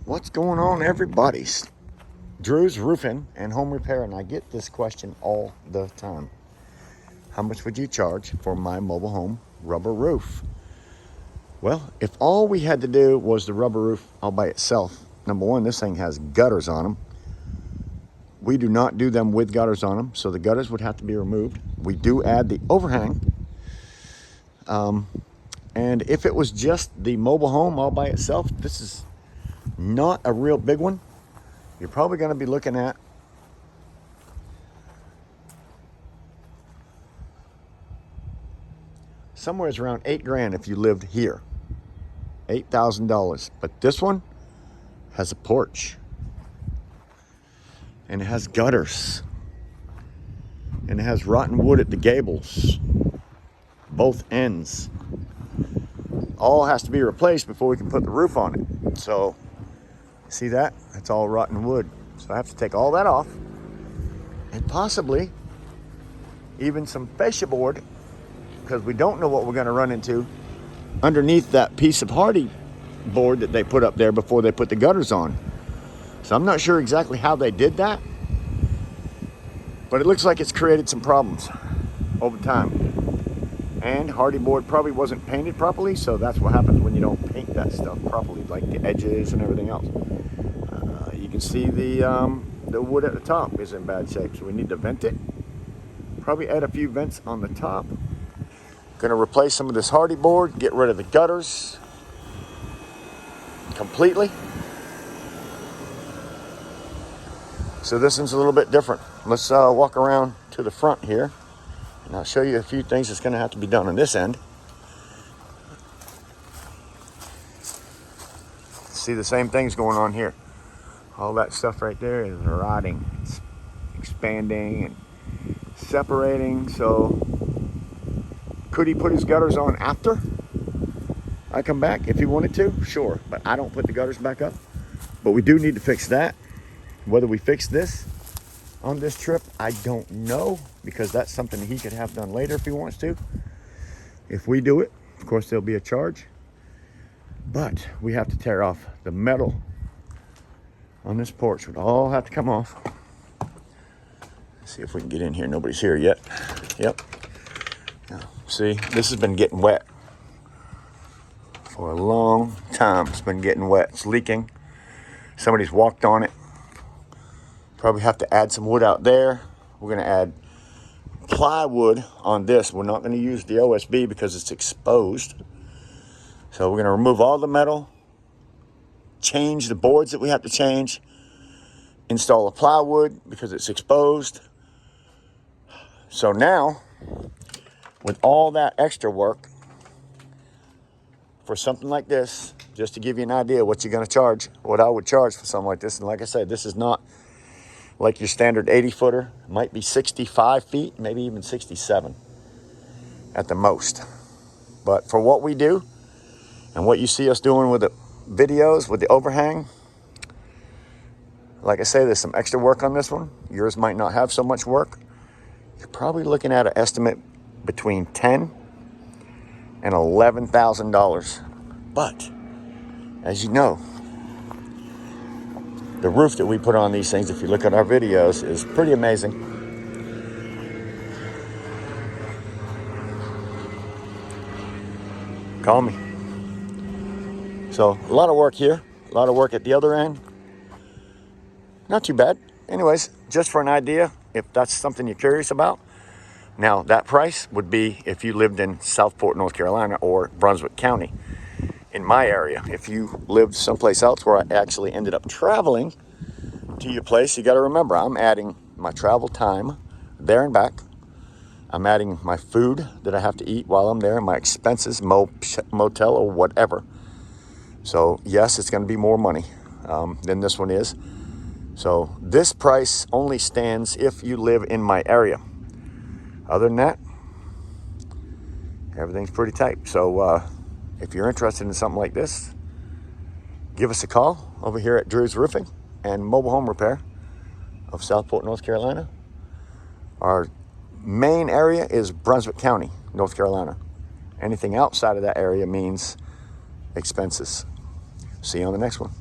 What's going on, everybody? Drew's Roofing and Home Repair, and I get this question all the time. How much would you charge for my mobile home rubber roof? Well, if all we had to do was the rubber roof all by itself, number one, this thing has gutters on them. We do not do them with gutters on them, so the gutters would have to be removed. We do add the overhang. And if it was just the mobile home all by itself, this is not a real big one. You're probably going to be looking at somewhere around $8,000 if you lived here. $8,000. But this one has a porch. And it has gutters. And it has rotten wood at the gables. Both ends. All has to be replaced before we can put the roof on it. So, see that? That's all rotten wood. So I have to take all that off. And possibly even some fascia board, because we don't know what we're going to run into underneath that piece of hardy board that they put up there before they put the gutters on. So I'm not sure exactly how they did that, but it looks like it's created some problems over time. And hardy board probably wasn't painted properly, so that's what happens when you don't paint that stuff properly, like the edges and everything else. You can see the wood at the top is in bad shape, so we need to vent it. Probably add a few vents on the top. Going to replace some of this hardy board, get rid of the gutters completely. So this one's a little bit different. Let's walk around to the front here, and I'll show you a few things that's going to have to be done on this end. See the same things going on here. All that stuff right there is rotting. It's expanding and separating. So could he put his gutters on after I come back if he wanted to? Sure, but I don't put the gutters back up. But we do need to fix that. Whether we fix this on this trip, I don't know, because that's something he could have done later if he wants to. If we do it, of course, there'll be a charge. But we have to tear off the metal on this porch. Would all have to come off. Let's see if we can get in here. Nobody's here yet. Yep. Now, see, this has been getting wet for a long time. It's been getting wet. It's leaking. Somebody's walked on it. Probably have to add some wood out there. We're going to add plywood on this. We're not going to use the OSB because it's exposed. So we're going to remove all the metal, change the boards that we have to change, install a plywood because it's exposed. So now, with all that extra work for something like this, just to give you an idea what you're going to charge, what I would charge for something like this. And like I said, this is not like your standard 80-footer. It might be 65 feet, maybe even 67 at the most. But for what we do and what you see us doing with the videos, with the overhang, like I say, there's some extra work on this one. Yours might not have so much work. You're probably looking at an estimate between $10,000 and $11,000. But as you know, the roof that we put on these things, if you look at our videos, is pretty amazing. Call me. So a lot of work here, a lot of work at the other end. Not too bad. Anyways, just for an idea, if that's something you're curious about. Now, that price would be if you lived in Southport, North Carolina, or Brunswick County. In my area, if you lived someplace else where I actually ended up traveling to your place, you got to remember, I'm adding my travel time there and back. I'm adding my food that I have to eat while I'm there, my expenses, motel or whatever. So yes, it's going to be more money than this one is. So this price only stands if you live in my area. Other than that, everything's pretty tight. So if you're interested in something like this, give us a call over here at Drew's Roofing and Mobile Home Repair of Southport, North Carolina. Our main area is Brunswick County, North Carolina. Anything outside of that area means expenses. See you on the next one.